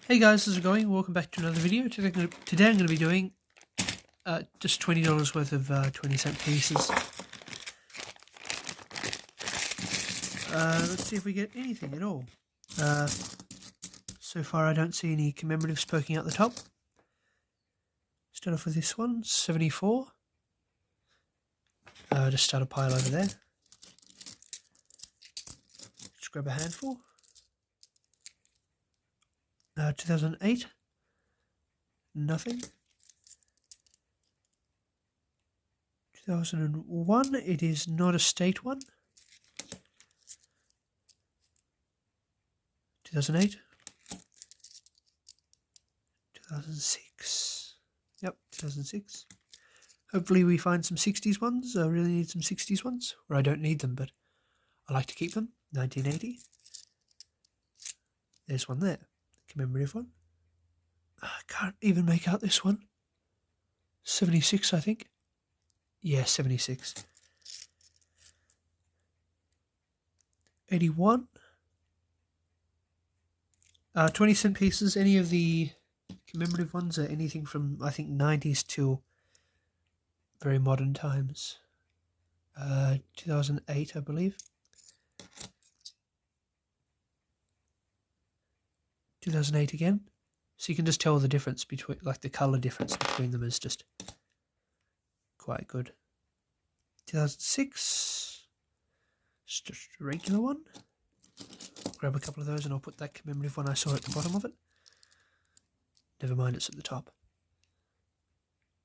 Hey guys, how's it going? Welcome back to another video. Today I'm going to be doing just $20 worth of 20-cent pieces. Let's see if we get anything at all. So far I don't see any commemoratives poking out the top. Start off with this one, 74. Just start a pile over there. Just grab a handful. 2008. Nothing. 2001, it is not a state one. 2008. 2006. Yep, 2006. Hopefully we find some 60s ones. I really need some 60s ones. Or I don't need them, but I like to keep them. 1980. There's one there. Commemorative one. I can't even make out this one. 76, I think. Yeah, 76. 81. 20-cent pieces. Any of the commemorative ones are anything from, I think, 90s till very modern times. 2008, I believe. 2008 again. So you can just tell the difference between, like the color difference between them is just quite good. 2006. It's just a regular one. Grab a couple of those and I'll put that commemorative one I saw at the bottom of it. Never mind, it's at the top.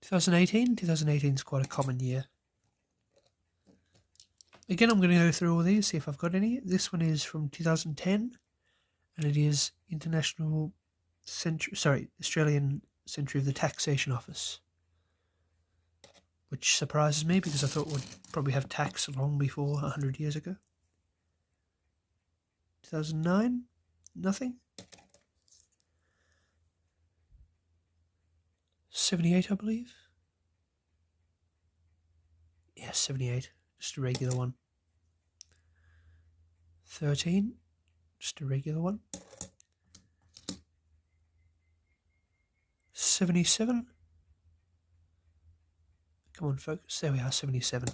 2018. 2018 is quite a common year. Again, I'm going to go through all these, see if I've got any. This one is from 2010, and it is Australian Century of the Taxation Office, which surprises me because I thought it would probably have tax long before 100 years ago. 2009, nothing. 78, I believe. Yeah, 78, just a regular one. 13, just a regular one. 77. Come on, focus. There we are, 77.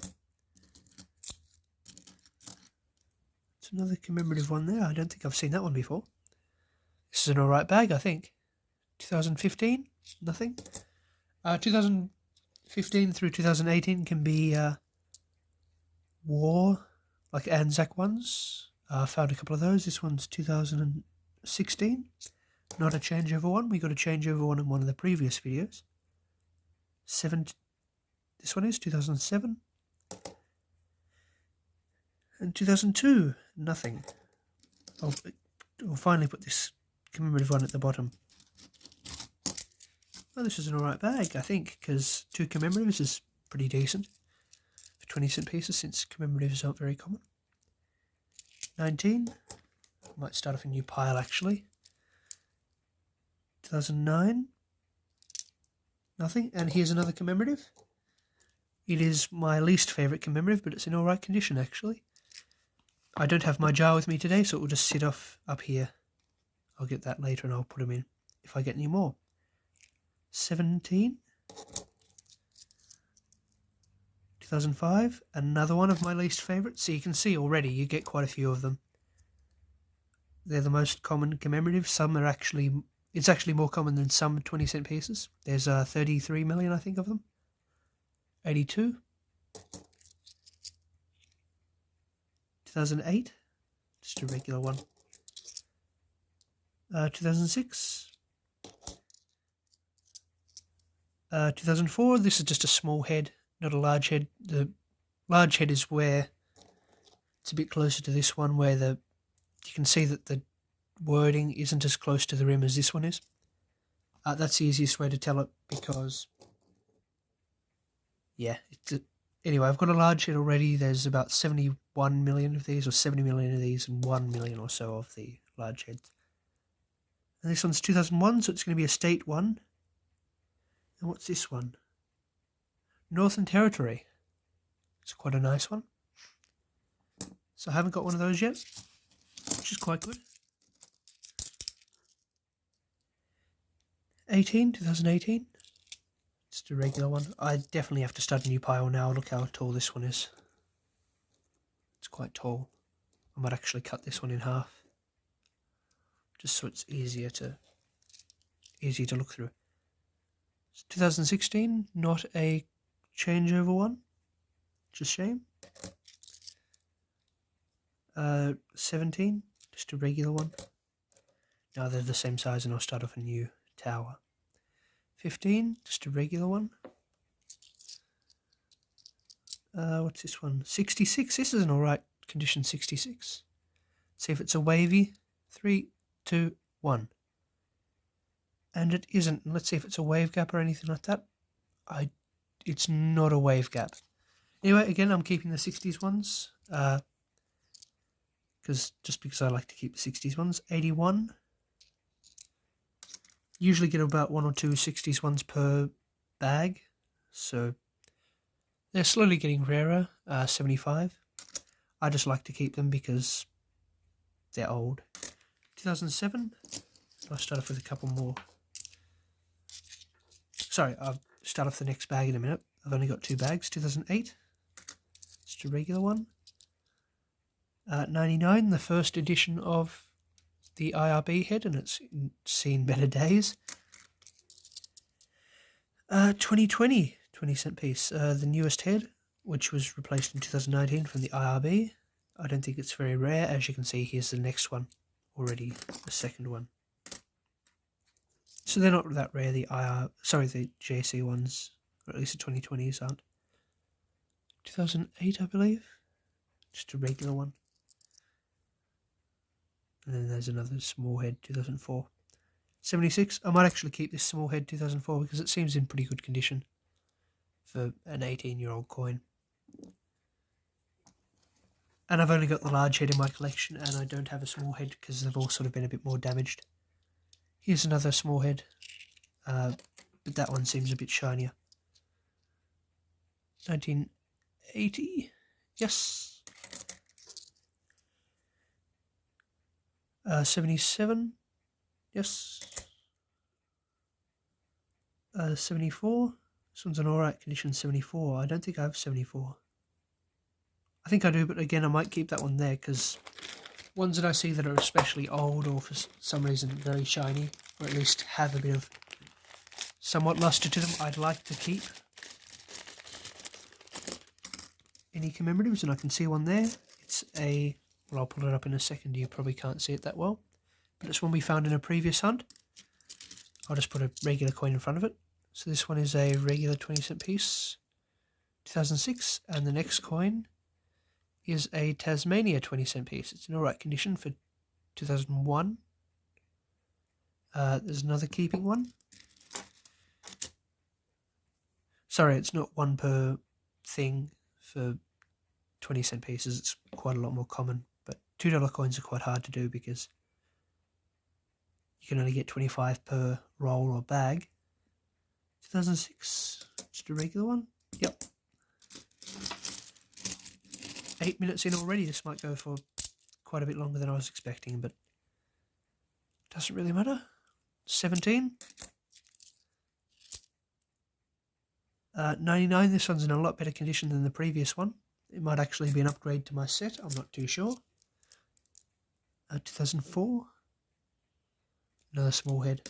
It's another commemorative one there. I don't think I've seen that one before. This is an alright bag, I think. 2015, nothing. 2015 through 2018 can be war, like Anzac ones. I found a couple of those. This one's 2016. Not a changeover one. We got a changeover one in one of the previous videos. This one is 2007. And 2002, nothing. I'll finally put this commemorative one at the bottom. Well, this is an alright bag, I think, because 2 commemoratives is pretty decent for 20-cent pieces, since commemoratives aren't very common. 19. Might start off a new pile, actually. 2009. Nothing. And here's another commemorative. It is my least favourite commemorative, but it's in alright condition, actually. I don't have my jar with me today, so it will just sit off up here. I'll get that later and I'll put them in if I get any more. 17. 2005. Another one of my least favourites. So you can see already you get quite a few of them. They're the most common commemorative. Some are actually... It's actually more common than some 20-cent pieces. There's 33 million, I think, of them. 82. 2008. Just a regular one. 2006. 2004. This is just a small head, not a large head. The large head is where it's a bit closer to this one, where you can see that the wording isn't as close to the rim as this one is. That's the easiest way to tell it, because yeah, anyway, I've got a large head already. There's about 71 million of these, or 70 million of these, and 1 million or so of the large heads. And this one's 2001, so it's going to be a state one. And what's this one? Northern Territory. It's quite a nice one. So I haven't got one of those yet, which is quite good. 2018. Just a regular one. I definitely have to start a new pile now. Look how tall this one is. It's quite tall. I might actually cut this one in half, just so it's easier to look through. It's 2016, not a changeover one. Just a shame. 17, just a regular one. Now they're the same size and I'll start off a new tower. 15, just a regular one. What's this one? 66, this is an alright condition, 66. See if it's a wavy. 3, 2, 1. And it isn't. Let's see if it's a wave gap or anything like that. It's not a wave gap. Anyway, again, I'm keeping the 60s ones. Because I like to keep the 60s ones. 81. Usually get about 1 or 2 60s ones per bag. So they're slowly getting rarer. 75. I just like to keep them because they're old. 2007. I'll start off with a couple more. Sorry, I'll start off the next bag in a minute. I've only got 2 bags. 2008. Just a regular one. 99, the first edition of the IRB head, and it's seen better days. 2020, 20-cent piece, the newest head, which was replaced in 2019 from the IRB. I don't think it's very rare. As you can see, here's the next one, already the second one. So they're not that rare, the JC ones, or at least the 2020s aren't. 2008, I believe, just a regular one. And then there's another small head, 2004. 76, I might actually keep this small head 2004 because it seems in pretty good condition for an 18-year-old coin. And I've only got the large head in my collection and I don't have a small head because they've all sort of been a bit more damaged. Here's another small head, but that one seems a bit shinier. 1980, yes. 77, yes. 74, this one's an alright condition, 74. I don't think I have 74. I think I do, but again, I might keep that one there because ones that I see that are especially old or for some reason very shiny, or at least have a bit of somewhat luster to them, I'd like to keep. Any commemoratives, and I can see one there. It's a, well, I'll pull it up in a second, you probably can't see it that well, but it's one we found in a previous hunt. I'll just put a regular coin in front of it. So this one is a regular 20-cent piece, 2006, and the next coin is a Tasmania 20-cent piece. It's in alright condition for 2001. There's another keeping one. Sorry, it's not one per thing for 20-cent pieces. It's quite a lot more common, but $2 coins are quite hard to do because you can only get 25 per roll or bag. 2006, just a regular one. Yep. 8 minutes in already. This might go for quite a bit longer than I was expecting, but doesn't really matter. 17. 99, this one's in a lot better condition than the previous one. It might actually be an upgrade to my set, I'm not too sure. 2004. Another small head.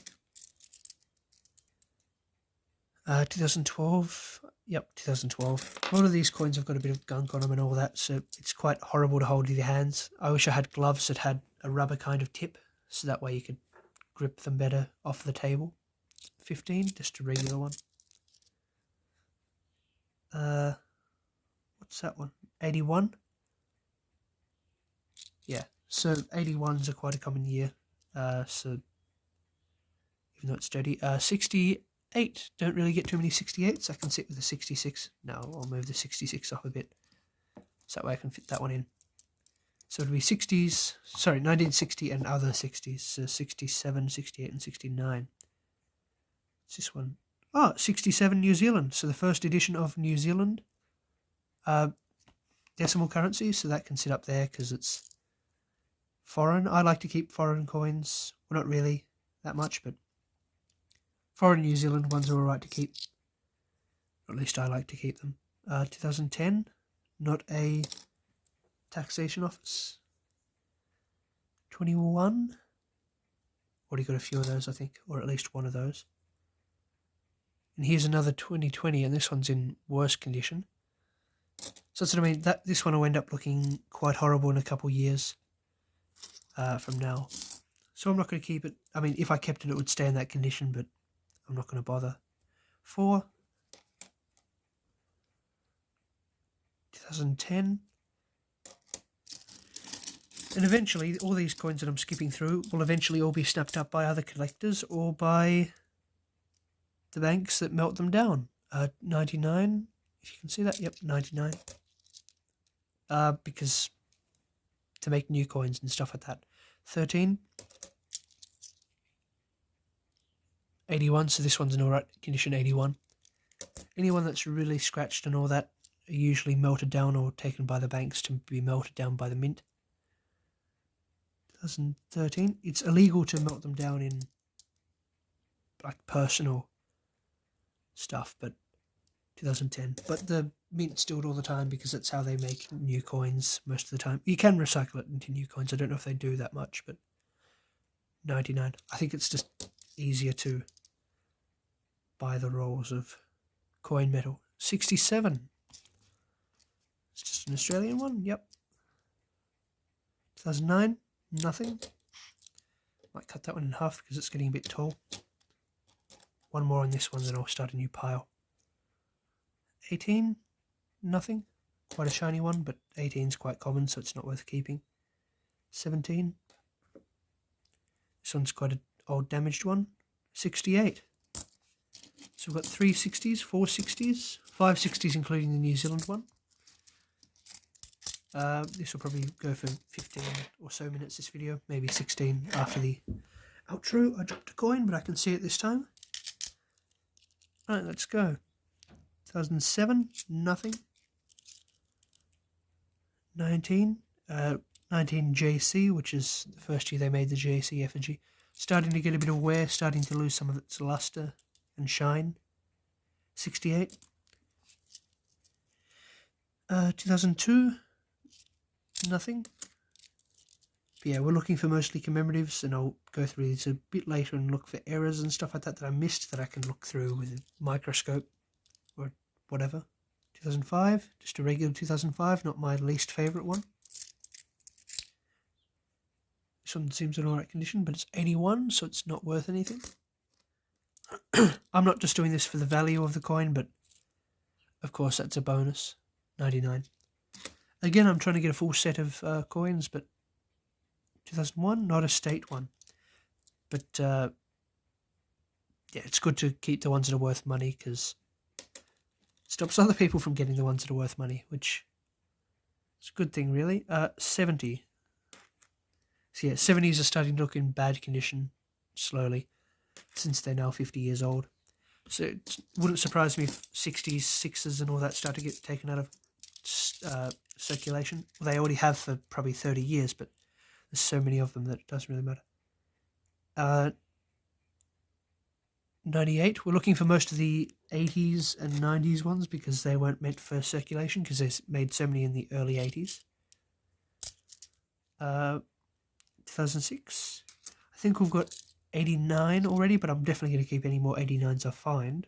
2012. Yep, 2012. A lot of these coins have got a bit of gunk on them and all that, so it's quite horrible to hold with your hands. I wish I had gloves that had a rubber kind of tip, so that way you could grip them better off the table. 15, just a regular one. What's that one? 81. Yeah, so 81s are quite a common year. So even though it's dirty, 68. Don't really get too many 68s. I can sit with the 66. No, I'll move the 66 off a bit, so that way I can fit that one in. So it'll be 60s. Sorry, 1960 and other 60s. So 67, 68, and 69. What's this one? Oh, 67 New Zealand. So the first edition of New Zealand. Decimal currency, so that can sit up there because it's foreign. I like to keep foreign coins. Well, not really that much, but Foreign New Zealand ones are alright to keep. Or at least I like to keep them. 2010, not a taxation office. 21. Already got a few of those, I think, or at least one of those. And here's another 2020, and this one's in worse condition. So that's what I mean. This one will end up looking quite horrible in a couple of years from now. So I'm not going to keep it. I mean, if I kept it, it would stay in that condition, but I'm not going to bother. 4. 2010. And eventually, all these coins that I'm skipping through will eventually all be snapped up by other collectors or by the banks that melt them down. 99, if you can see that. Yep, 99. Because to make new coins and stuff like that. 13. 81, so this one's in alright condition, 81. Anyone that's really scratched and all that are usually melted down or taken by the banks to be melted down by the mint. 2013, it's illegal to melt them down in like personal stuff, but 2010. But the mints do it all the time because that's how they make new coins most of the time. You can recycle it into new coins. I don't know if they do that much, but 99. I think it's just easier to buy the rolls of coin metal. 67. It's just an Australian one. Yep. 2009. Nothing. Might cut that one in half because it's getting a bit tall. One more on this one, then I'll start a new pile. 18. Nothing. Quite a shiny one, but 18 is quite common, so it's not worth keeping. 17. This one's quite an old damaged one. 68. So we've got 3 60s, 4 60s, 5 60s including the New Zealand one. This will probably go for 15 or so minutes, this video, maybe 16 after the outro. I dropped a coin, but I can see it this time. Alright, let's go. 2007, nothing. 19, 19 JC, which is the first year they made the JC effigy. Starting to get a bit of wear, starting to lose some of its luster and shine. 68. 2002. Nothing. But yeah, we're looking for mostly commemoratives, and I'll go through these a bit later and look for errors and stuff like that that I missed that I can look through with a microscope or whatever. 2005, just a regular 2005, not my least favourite one. This one seems in alright condition, but it's 81, so it's not worth anything. I'm not just doing this for the value of the coin, but of course that's a bonus. 99. Again, I'm trying to get a full set of coins, but 2001, not a state one. But yeah, it's good to keep the ones that are worth money because it stops other people from getting the ones that are worth money, which is a good thing, really. 70. So yeah, 70s are starting to look in bad condition slowly since they're now 50 years old. So it wouldn't surprise me if 60s, 6s and all that start to get taken out of circulation. Well, they already have for probably 30 years, but there's so many of them that it doesn't really matter. 98, we're looking for most of the 80s and 90s ones because they weren't meant for circulation because they made so many in the early 80s. 2006, I think we've got 89 already, but I'm definitely going to keep any more 89s I find.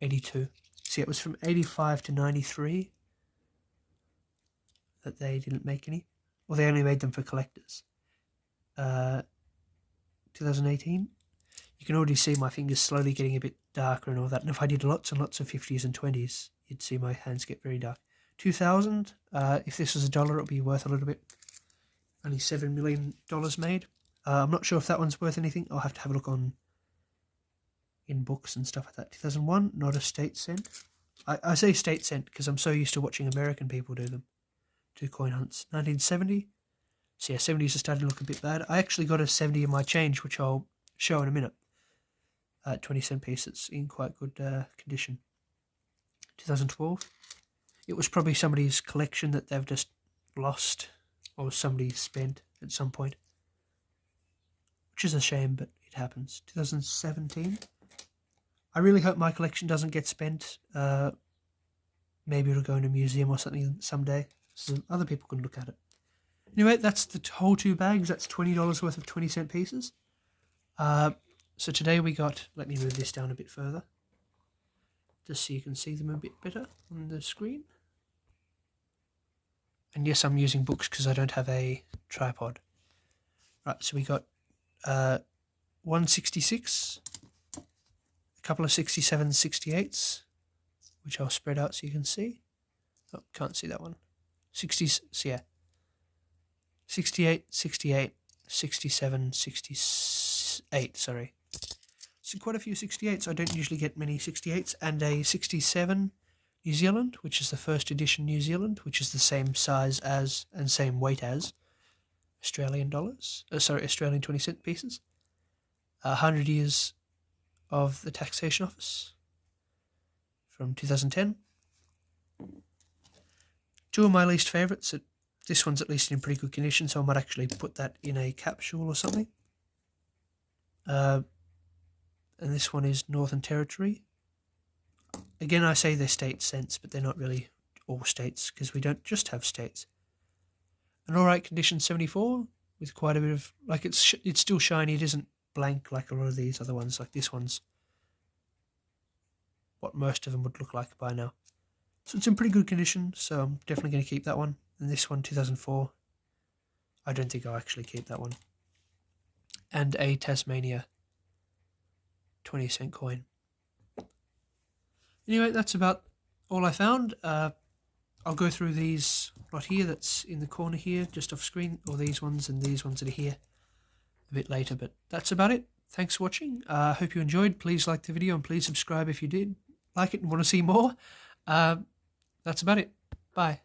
82. See, it was from 85 to 93 that they didn't make any. Well, they only made them for collectors. 2018. You can already see my fingers slowly getting a bit darker and all that. And if I did lots and lots of 50s and 20s, you'd see my hands get very dark. 2000. If this was $1, it would be worth a little bit. Only $7 million made. I'm not sure if that one's worth anything. I'll have to have a look in books and stuff like that. 2001, not a state cent. I say state cent because I'm so used to watching American people do them. Do coin hunts. 1970. So yeah, 70s are starting to look a bit bad. I actually got a 70 in my change, which I'll show in a minute. 20-cent piece. It's in quite good condition. 2012. It was probably somebody's collection that they've just lost or somebody spent at some point. Which is a shame, but it it happens. 2017. I really hope my collection doesn't get spent. Maybe it'll go in a museum or something someday, so other people can look at it. Anyway, that's the whole 2 bags. That's $20 worth of 20-cent pieces. So today we got, let me move this down a bit further, just so you can see them a bit better on the screen. And yes, I'm using books because I don't have a tripod. Right, so we got 166, a couple of 67, 68s, which I'll spread out so you can see. Oh, can't see that one. 60s, so yeah. 68, 68, 67, 68, sorry. So quite a few 68s. I don't usually get many 68s. And a 67 New Zealand, which is the first edition New Zealand, which is the same size as and same weight as Australian dollars. Australian 20-cent pieces. 100 years of the Taxation Office from 2010. 2 of my least favourites. This one's at least in pretty good condition, so I might actually put that in a capsule or something. And this one is Northern Territory. Again, I say they're state cents, but they're not really all states, because we don't just have states. An alright condition 74, with quite a bit of, like, it's still shiny, it isn't blank like a lot of these other ones, like this one's what most of them would look like by now. So it's in pretty good condition, so I'm definitely going to keep that one. And this one, 2004, I don't think I'll actually keep that one. And a Tasmania 20-cent coin. Anyway, that's about all I found. I'll go through these lot here that's in the corner here, just off screen, or these ones and these ones that are here a bit later, but that's about it. Thanks for watching. I hope you enjoyed. Please like the video and please subscribe if you did like it and want to see more. That's about it. Bye.